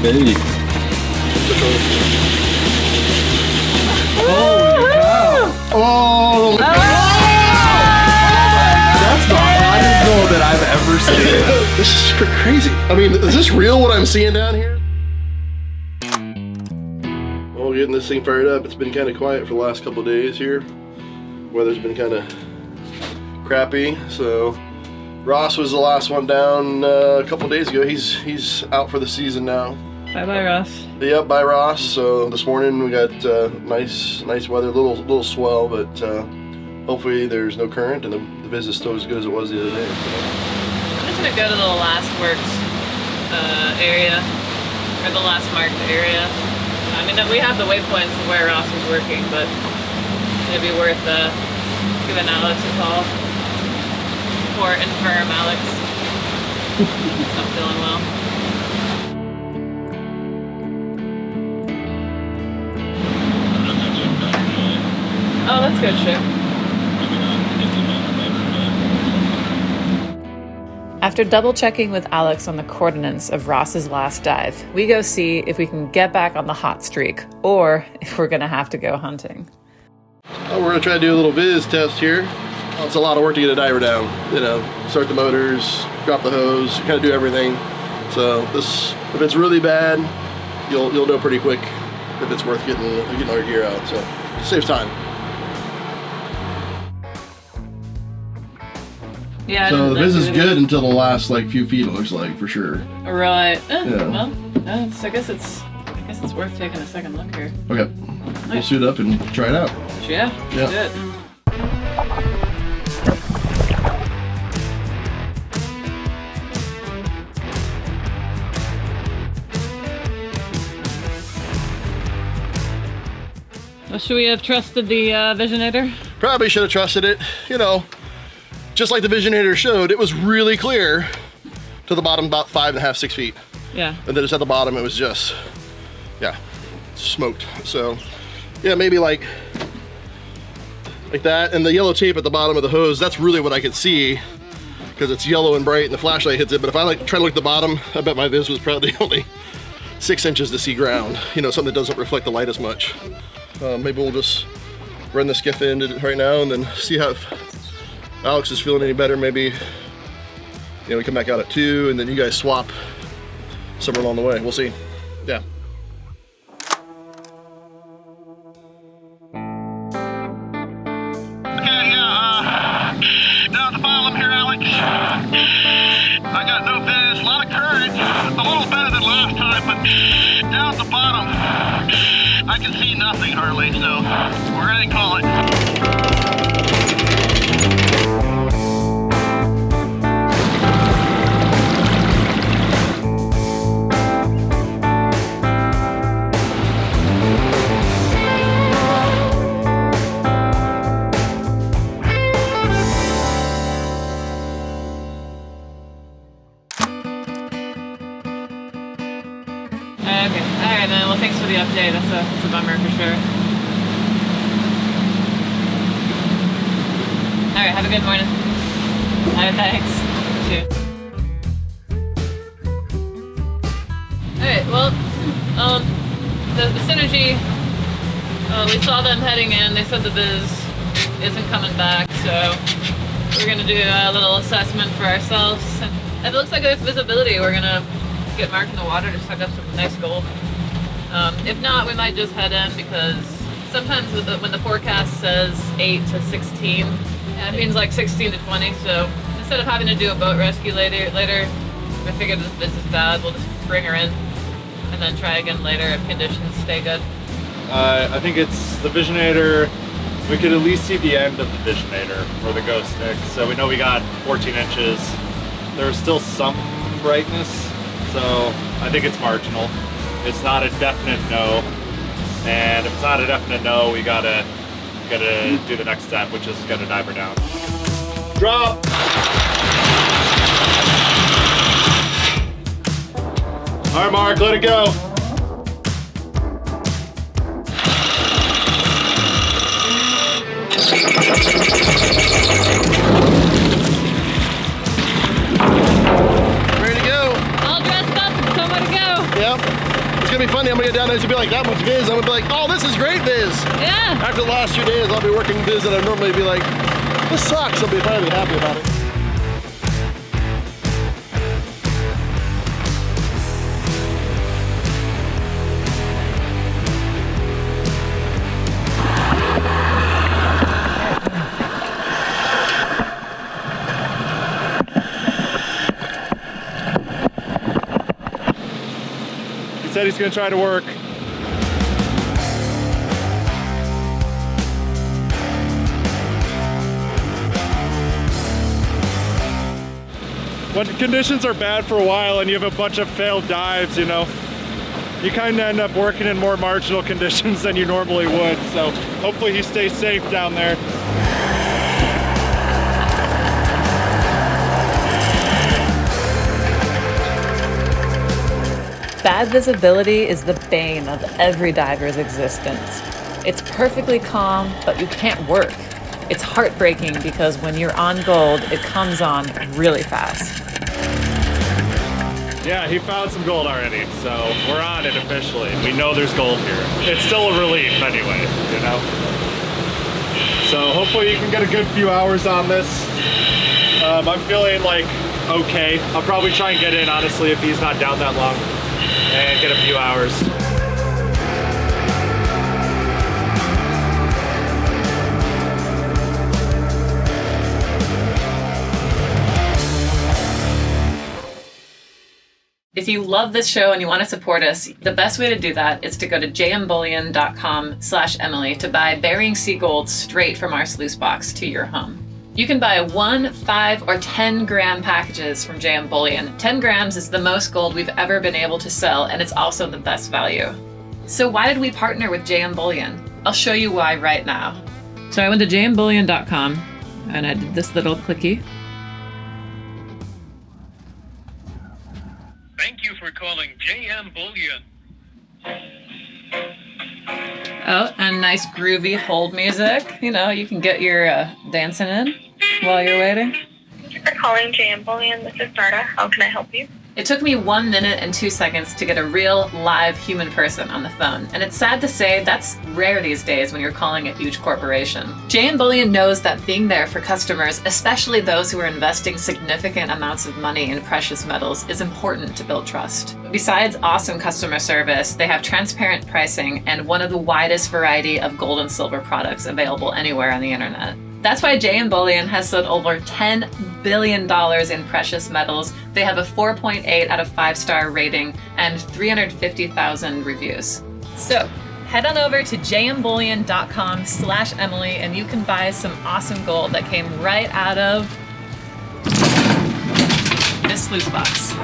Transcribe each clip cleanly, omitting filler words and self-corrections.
Hey. Holy cow. Oh, that's the hottest gold that I've ever seen. This is crazy. I mean, is this real what I'm seeing down here? Well, getting this thing fired up. It's been kind of quiet for the last couple of days here. Weather's been kind of crappy, so Ross was the last one down a couple of days ago. He's out for the season now. Bye Ross. Yep, bye Ross. So this morning we got nice weather, little swell, but hopefully there's no current and the visit's still as good as it was the other day. So. I'm just gonna go to the last worked area, or the last marked area. I mean, we have the waypoints of where Ross was working, but it'd be worth giving Alex a call. Or infirm Alex. Not feeling well. Oh, that's good shit. After double checking with Alex on the coordinates of Ross's last dive, we go see if we can get back on the hot streak, or if we're gonna have to go hunting. Oh, we're gonna try to do a little viz test here. Well, it's a lot of work to get a diver down. You know, start the motors, drop the hose, kind of do everything. So this, if it's really bad, you'll know pretty quick if it's worth getting our gear out. So it saves time. Yeah. So the viz is good until the last like few feet, it looks like, for sure. Right. Yeah. Well, I guess it's worth taking a second look here. Okay. We'll suit up and try it out. Yeah. Yeah. Good. Well, should we have trusted the Visionator? Probably should have trusted it. You know, just like the Visionator showed, it was really clear to the bottom about 5.5, 6 feet. Yeah. And then just at the bottom, it was just, yeah, smoked. So, yeah, maybe like that. And the yellow tape at the bottom of the hose, that's really what I could see because it's yellow and bright and the flashlight hits it. But if I like try to look at the bottom, I bet my viz was probably only 6 inches to see ground. You know, something that doesn't reflect the light as much. Maybe we'll just run the skiff in right now and then see how, if Alex is feeling any better. Maybe, you know, we come back out at 2 and then you guys swap somewhere along the way. We'll see. Yeah. Okay, down at the bottom here, Alex. I got no viz, a lot of current, a little better than last time, but down at the bottom, I can see nothing hardly, so we're gonna call it. Okay. Alright then, well thanks for the update. That's a bummer for sure. Alright, have a good morning. Alright, thanks. Alright, well, the Synergy, we saw them heading in. They said the viz isn't coming back, so we're gonna do a little assessment for ourselves. And it looks like there's visibility. We're gonna get marked in the water to suck up some nice gold. If not, we might just head in because sometimes when the forecast says 8 to 16, it means like 16 to 20. So instead of having to do a boat rescue later, we figured if this is bad, we'll just bring her in and then try again later if conditions stay good. I think it's the Visionator. We could at least see the end of the Visionator or the ghost stick. So we know we got 14 inches. There's still some brightness, so I think it's marginal. It's not a definite no. And if it's not a definite no, we gotta do the next step, which is get a diver down. Drop! All right, Mark, let it go. Ready to go? All dressed up, somewhere to go. Yep. get down there, it's gonna be like that much viz. I'm gonna be like, oh, this is great viz. Yeah. After the last few days, I'll be working viz and I'd normally be like, this sucks. I'll be finally happy about it. He said he's gonna try to work. When conditions are bad for a while and you have a bunch of failed dives, you know, you kind of end up working in more marginal conditions than you normally would. So hopefully he stays safe down there. Bad visibility is the bane of every diver's existence. It's perfectly calm, but you can't work. It's heartbreaking because when you're on gold, it comes on really fast. Yeah, he found some gold already, so we're on it officially. We know there's gold here. It's still a relief anyway, you know? So hopefully you can get a good few hours on this. I'm feeling like okay. I'll probably try and get in, honestly, if he's not down that long, and get a few hours. If you love this show and you want to support us, the best way to do that is to go to jmbullion.com/Emily to buy Bering Sea gold straight from our sluice box to your home. You can buy 1, 5, or 10 gram packages from JM Bullion. 10 grams is the most gold we've ever been able to sell, and it's also the best value. So why did we partner with JM Bullion? I'll show you why right now. So I went to jmbullion.com and I did this little clicky. Thank you for calling JM Bullion. Oh, and nice groovy hold music. You know, you can get your dancing in while you're waiting. Thank you for calling JM Bullion. This is Marta. How can I help you? It took me 1 minute and 2 seconds to get a real, live human person on the phone. And it's sad to say that's rare these days when you're calling a huge corporation. JM Bullion knows that being there for customers, especially those who are investing significant amounts of money in precious metals, is important to build trust. Besides awesome customer service, they have transparent pricing and one of the widest variety of gold and silver products available anywhere on the internet. That's why JM Bullion has sold over $10 billion in precious metals. They have a 4.8 out of 5-star rating and 350,000 reviews. So head on over to jmbullion.com/Emily and you can buy some awesome gold that came right out of this sluice box.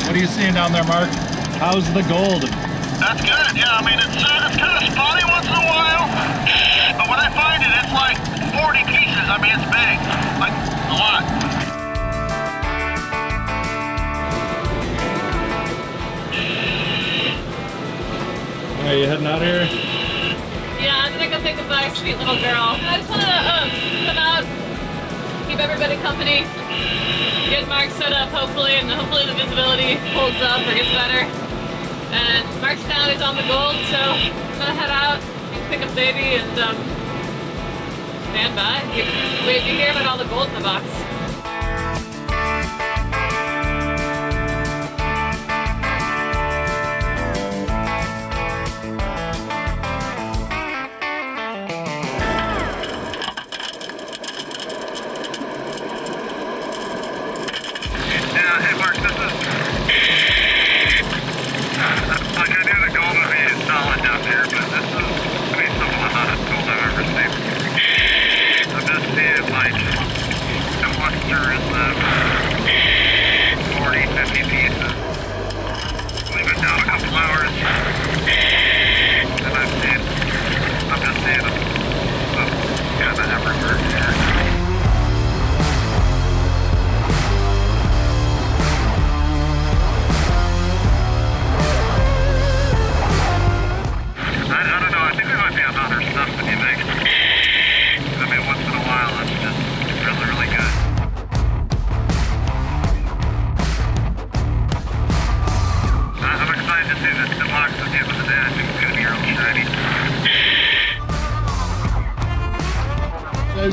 What are you seeing down there, Mark? How's the gold? That's good. Yeah, I mean, it's kind of spotty once in a while, but when I find it, it's like 40 pieces. I mean, it's big, like a lot. Are you heading out here? Yeah, I'm gonna go say goodbye, sweet little girl. I just wanted to come out, keep everybody company, get Mark set up hopefully, and hopefully the visibility holds up or gets better. And Mark's down, he's on the gold, so I'm gonna head out and pick up baby and stand by. Wait to hear about all the gold in the box. Yeah, hey Mark, this is... Like, I knew the gold would be solid down here, but this is to be some of the hottest gold I've ever seen. I'm just seeing, like, so much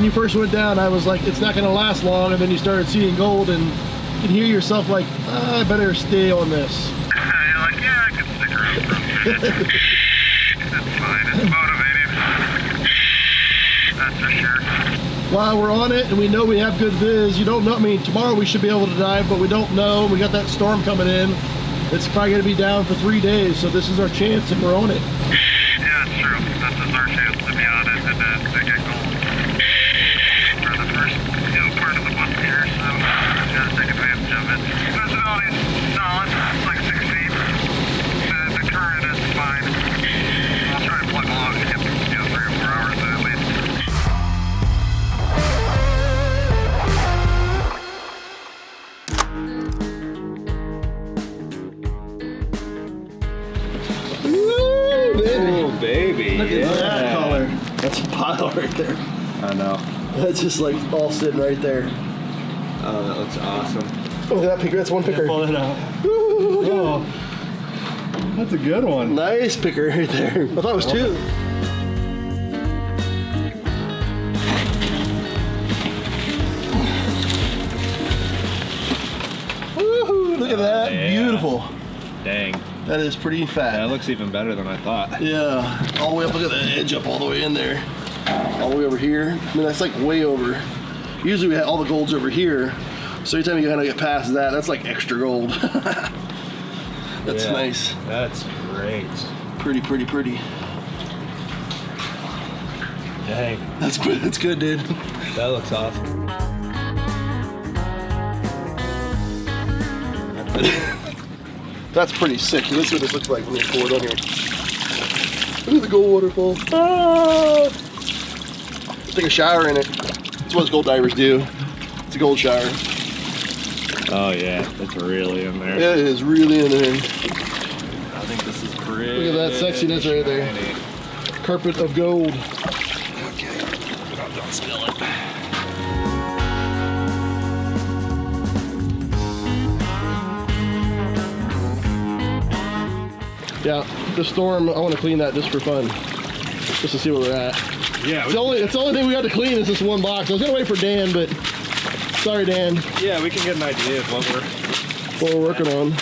when you first went down, I was like, it's not gonna last long, and then you started seeing gold, and you can hear yourself like, I better stay on this. You're like, yeah, I can stick around for a minute. It's fine. It's motivating. That's for sure. While we're on it and we know we have good viz, you don't know, I mean, tomorrow we should be able to dive, but we don't know. We got that storm coming in. It's probably gonna be down for 3 days, so this is our chance and we're on it. Yeah, it's true. This is our chance to be on it and to get gold for the first, part of the month here, so we gotta take advantage of it. Visibility's solid. It's like 6 feet. The current is fine. I'll try and plug along and get, 3 or 4 hours at least. Oh, baby. Look at that color. That's a pile right there. I know. That's just like all sitting right there. Oh, that looks awesome. Look at that picker. That's one picker. Pull it out. Oh, that's a good one. Nice picker right there. I thought it was 2. Woohoo! Look at that. Yeah. Beautiful. Dang. That is pretty fat. That looks even better than I thought. Yeah. All the way up. Look at the edge up all the way in there. All the way over here. I mean, that's like way over. Usually we have all the golds over here. So anytime you kind of get past that, that's like extra gold. That's nice. That's great. Pretty. Dang. That's good, dude. That looks awesome. That's pretty sick. This is what this looks like when you pour it on here. Look at the gold waterfall. Ah! Take a shower in it. That's what gold divers do. It's a gold shower. Oh yeah, it's really in there. It is really in there. I think this is pretty. Look at that sexiness right there. Carpet of gold. Okay. Don't spill it. Yeah, the storm, I want to clean that just for fun. Just to see where we're at. Yeah. It's the only thing we got to clean is this one box. I was gonna wait for Dan, but sorry, Dan. Yeah, we can get an idea of what we're working on.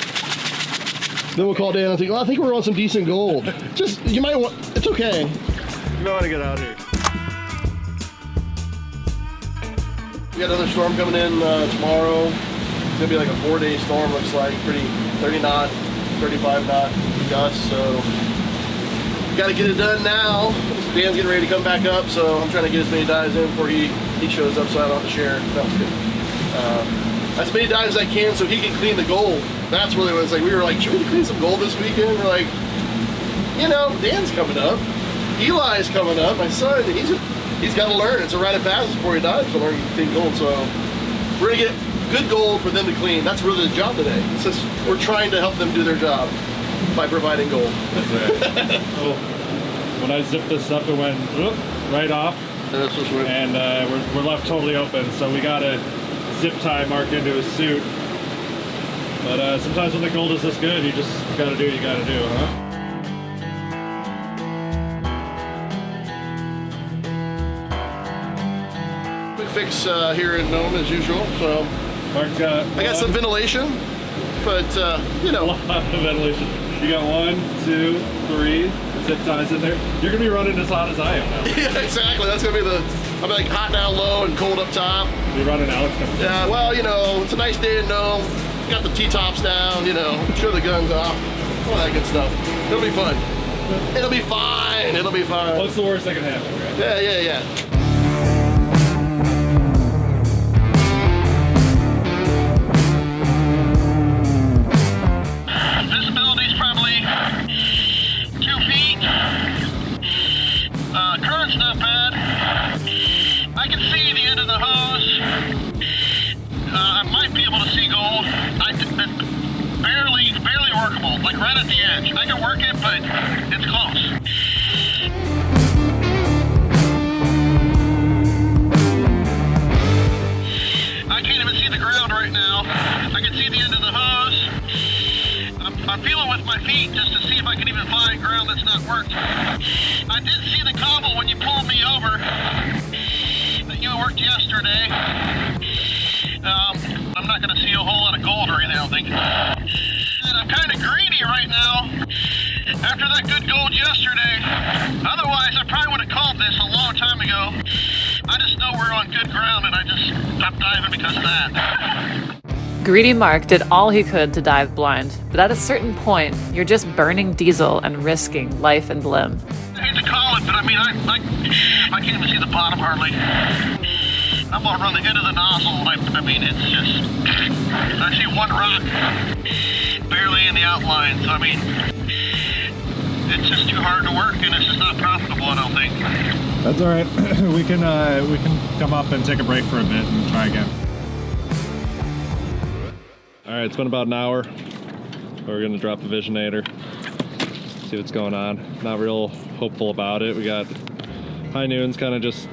Then we'll call Dan and think, I think we're on some decent gold. Just, you might want, it's okay. You might want to get out here. We got another storm coming in tomorrow. It's gonna be like a 4-day storm, looks like. Pretty 30 knot, 35 knot gusts, so gotta get it done now. Dan's getting ready to come back up, so I'm trying to get as many dives in before he shows up so I don't have to share. That's good. As many dives as I can so he can clean the gold. That's really what it's like. We were like, should we clean some gold this weekend? We're like, Dan's coming up. Eli's coming up. My son, he's got to learn. It's a rite of passage before he dives to learn to clean gold. So we're gonna get good gold for them to clean. That's really the job today. It's just we're trying to help them do their job by providing gold. That's right. So when I zipped this up, it went whoop, right off, and we're left totally open. So we got a zip tie marked into his suit. But sometimes when the gold is this good, you just gotta do what you gotta do, huh? Quick fix here in Nome as usual. So Mark's got I got some ventilation, but a lot of ventilation. You got 1, 2, 3 zip ties in there. You're gonna be running as hot as I am now. yeah, exactly. That's gonna be I'll be like hot down low and cold up top. You're running Alex. Yeah, well, it's a nice day in Nome. Got the T-tops down, show the guns off, all that good stuff. It'll be fun. It'll be fine. It'll be fine. What's the worst that can happen, right? Yeah. Visibility's probably 2 feet. Current's not bad. I can see the end of the hose. I might be able to see gold. Barely workable, like right at the edge. I can work it, but it's close. I can't even see the ground right now. I can see the end of the hose. I'm feeling with my feet just to see if I can even find ground that's not worked. I did see the cobble when you pulled me over. worked yesterday. I'm not going to see a whole lot of gold or anything, I don't think. And I'm kind of greedy right now after that good gold yesterday. Otherwise, I probably would have called this a long time ago. I just know we're on good ground, and I just stopped diving because of that. Greedy Mark did all he could to dive blind, but at a certain point, you're just burning diesel and risking life and limb. I hate to call it, but I mean, I can't even see the bottom hardly. I'm on the end of the nozzle, and I mean, it's just, I see one rock barely in the outline, so I mean, it's just too hard to work, and it's just not profitable, I don't think. That's all right. we can come up and take a break for a bit and try again. All right, it's been about an hour. We're gonna drop the Visionator, see what's going on. Not real hopeful about it. We got high noons kind of just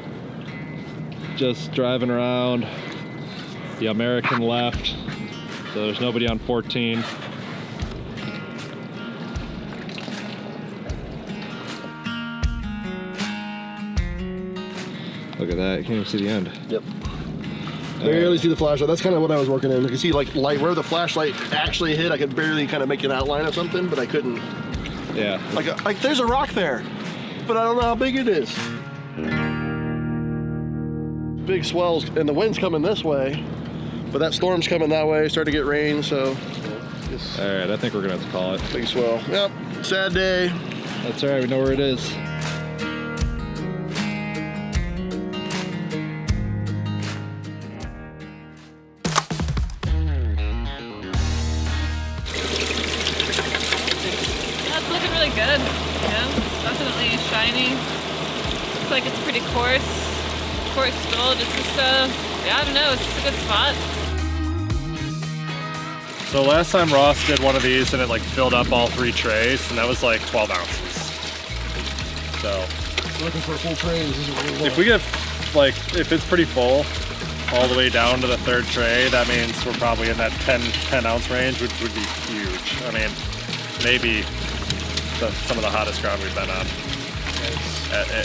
driving around. The American left, so there's nobody on 14. Look at that, you can't even see the end. Yep. Barely see the flashlight. That's kind of what I was working in. You can see like light where the flashlight actually hit. I could barely kind of make an outline of something, but I couldn't. Yeah. Like there's a rock there, but I don't know how big it is. Big swells, and the wind's coming this way, but that storm's coming that way. Starting to get rain, so. All right, I think we're gonna have to call it. Big swell. Yep. Sad day. That's all right. We know where it is. Good. Yeah, it's definitely shiny. Looks like it's pretty coarse gold. It's just yeah, I don't know, it's just a good spot. So last time Ross did one of these and it like filled up all 3 trays, and that was like 12 ounces. So Looking for a full tray. This is what we want. if we get like, if it's pretty full all the way down to the 3rd tray, that means we're probably in that 10 ounce range, which would be huge. I mean, maybe some of the hottest ground we've been on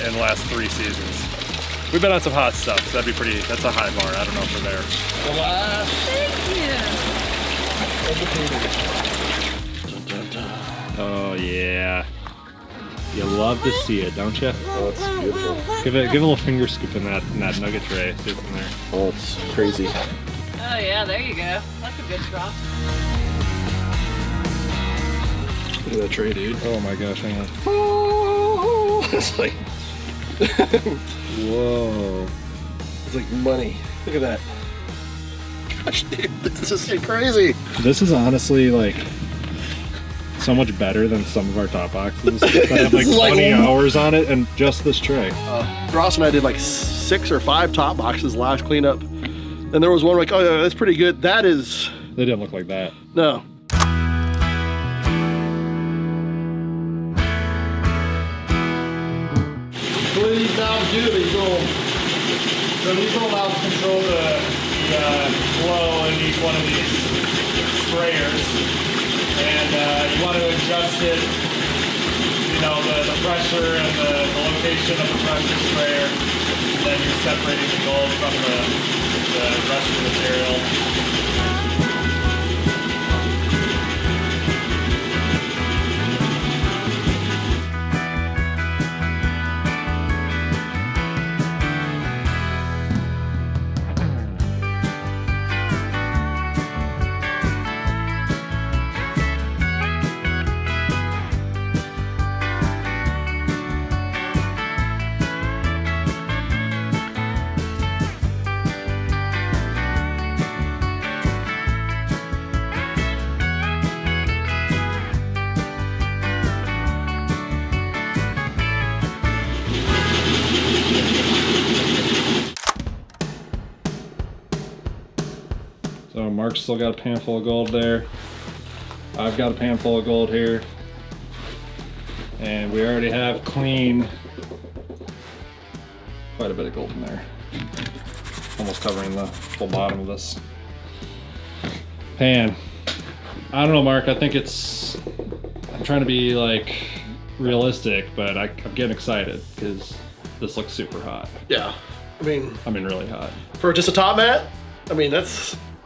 in the last 3 seasons. We've been on some hot stuff, so that'd be pretty, that's a high bar. I don't know if we're there. Thank you. Oh yeah. You love to see it, don't you? Oh, it's beautiful. Give a little finger scoop in that nugget tray. See what's in there. Oh, it's crazy. Oh yeah, there you go. That's a good drop. Look at that tray, dude. Oh my gosh, hang on. Oh, it's like, Whoa. it's like money. Look at that. Gosh, dude, this is crazy. This is honestly like so much better than some of our top boxes that have like This is like 20 hours on it and just this tray. Ross and I did like 6 or 5 top boxes last cleanup. And there was one like, oh yeah, that's pretty good. That is, They didn't look like that. no. What do these valves do? These little valves control the flow in each one of these sprayers. And you want to adjust it, you know, the pressure and the location of the pressure sprayer. And then you're separating the gold from the rest of the material. So Mark's still got a pan full of gold there. I've got a pan full of gold here. And we already have clean quite a bit of gold in there. Almost covering the full bottom of this pan. I don't know, Mark, I think it's, I'm trying to be like realistic, but I'm getting excited because this looks super hot. Yeah. I mean, really hot. for just a top mat, I mean, that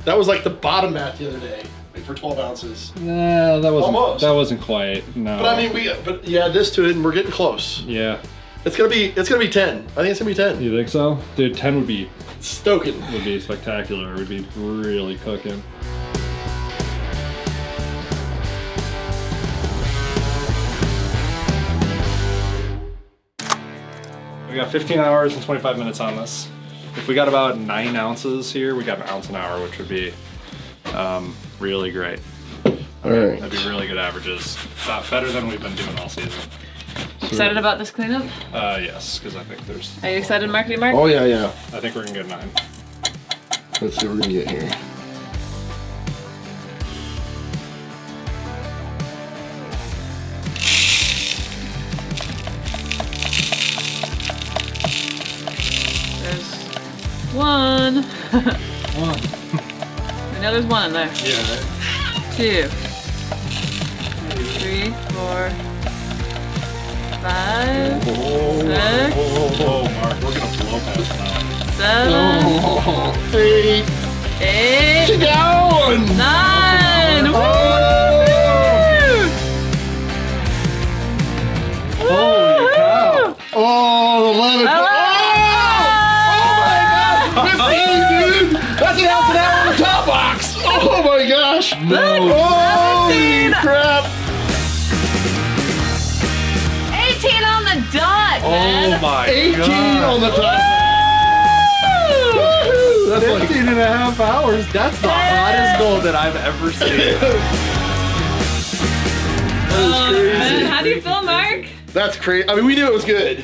was like the bottom mat the other day, like for 12 ounces. Nah, that wasn't. Almost. That wasn't quite. No. But I mean, but you add this to it, and we're getting close. Yeah. It's gonna be 10. I think it's gonna be 10. You think so, dude? 10 would be Stoking. spectacular. It would be really cooking. We got 15 hours and 25 minutes on this. If we got about 9 ounces here, we got 1 ounce an hour, which would be really great. All right. That'd be really good averages. Better than we've been doing all season. Excited about this cleanup? Yes, because I think there's. Are you excited, Marky Mark? Oh yeah. I think we're gonna get 9. Let's see what we're gonna get here. There's one. One. I know there's one in there. Yeah. 2, 3, 4, 5, 6, Oh, Mark, we're gonna blow past 9. 7, 8. 8, Down. 9. Woo! Holy cow! Oh, 11. Oh my God! 15, dude. That's an ounce an hour on the top box. Oh my gosh. No. Holy crap. 18 on the dot, man. Oh my 18 God. on the top. That's like 15 and a half hours. That's the hottest gold that I've ever seen. Man, how do you feel, Mark? That's crazy. I mean, we knew it was good.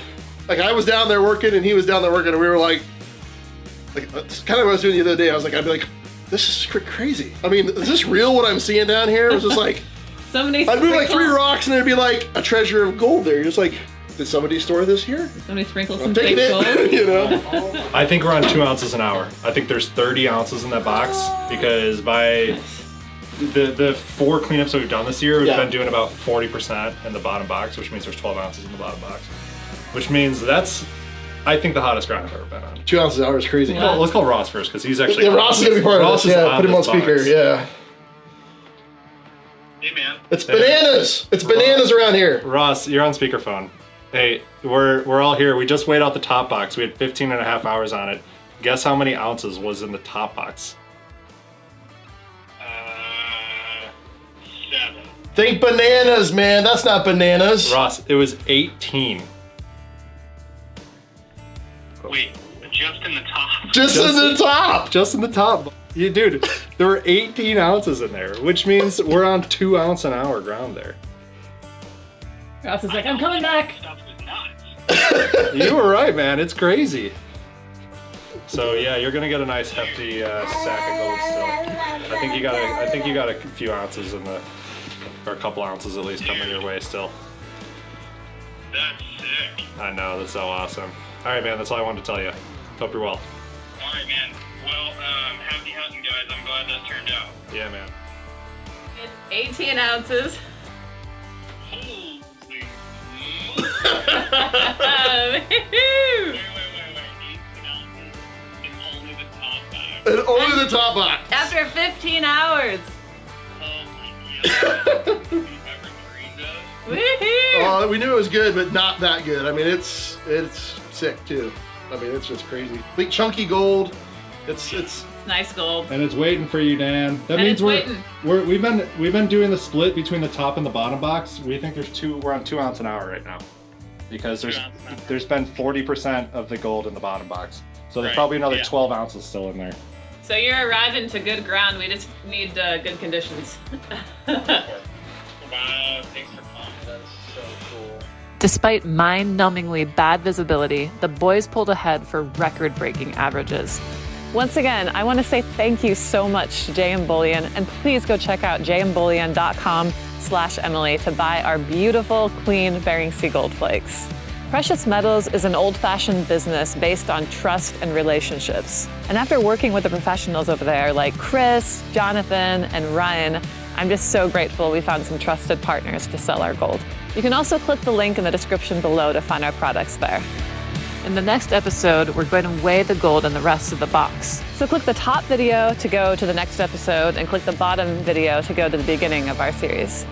Like, I was down there working and he was down there working, and we were like that's kind of what I was doing the other day. I was like, I'd be like, this is crazy. I mean, is this real what I'm seeing down here? It was just like, Somebody I'd move like 3 sprinkle- rocks and there'd be like a treasure of gold there. You're just like, did somebody store this here? Somebody sprinkle I'm some taking fake it, gold. you know? I think we're on 2 ounces an hour. I think there's 30 ounces in that box because by the 4 cleanups that we've done this year, we've been doing about 40% in the bottom box, which means there's 12 ounces in the bottom box. Which means that's, I think, the hottest ground I've ever been on. 2 ounces an hour is crazy. Yeah. Let's call Ross first because he's actually. Yeah, Ross is gonna be part Ross of this. is Yeah, put him on this speaker. box. Yeah. Hey, man. It's bananas. It's bananas around here. Ross, you're on speakerphone. Hey, we're all here. We just weighed out the top box. We had 15 and a half hours on it. Guess how many ounces was in the top box? 7. Think bananas, man. That's not bananas. Ross, it was 18. Wait, just in the top. Just in the top. Just in the top. You, dude, there were 18 ounces in there, which means we're on 2 ounce an hour ground there. Ross is like, I'm coming back. Stuff was nuts. You were right, man. It's crazy. So yeah, you're gonna get a nice hefty sack of gold still. I think you got a few ounces in the, or a couple ounces at least coming your way still. That's sick. I know, that's so awesome. All right, man, that's all I wanted to tell you. Hope you're well. All right, man. Well, happy hunting, guys. I'm glad that turned out. Yeah, man. It's 18 ounces. Holy. Woohoo! Wait. 18 ounces and only the top back. And only the top box. After 15 hours. Oh my God. You ever dreamed of? Woohoo! We knew it was good, but not that good. I mean, it's sick too. I mean, it's just crazy. Big chunky gold. It's Nice gold. And it's waiting for you, Dan. That And means it's we've been doing the split between the top and the bottom box. We think we're on 2 ounce an hour right now. Because there's been 40% of the gold in the bottom box. So there's Right, probably another yeah. 12 ounces still in there. So you're arriving to good ground. We just need good conditions. Wow, thanks for calling. That's so cool. Despite mind-numbingly bad visibility, the boys pulled ahead for record-breaking averages. Once again, I want to say thank you so much to JM Bullion, and please go check out jmbullion.com/Emily to buy our beautiful, clean Bering Sea Gold Flakes. Precious metals is an old-fashioned business based on trust and relationships. And after working with the professionals over there like Chris, Jonathan, and Ryan, I'm just so grateful we found some trusted partners to sell our gold. You can also click the link in the description below to find our products there. In the next episode, we're going to weigh the gold in the rest of the box. So click the top video to go to the next episode and click the bottom video to go to the beginning of our series.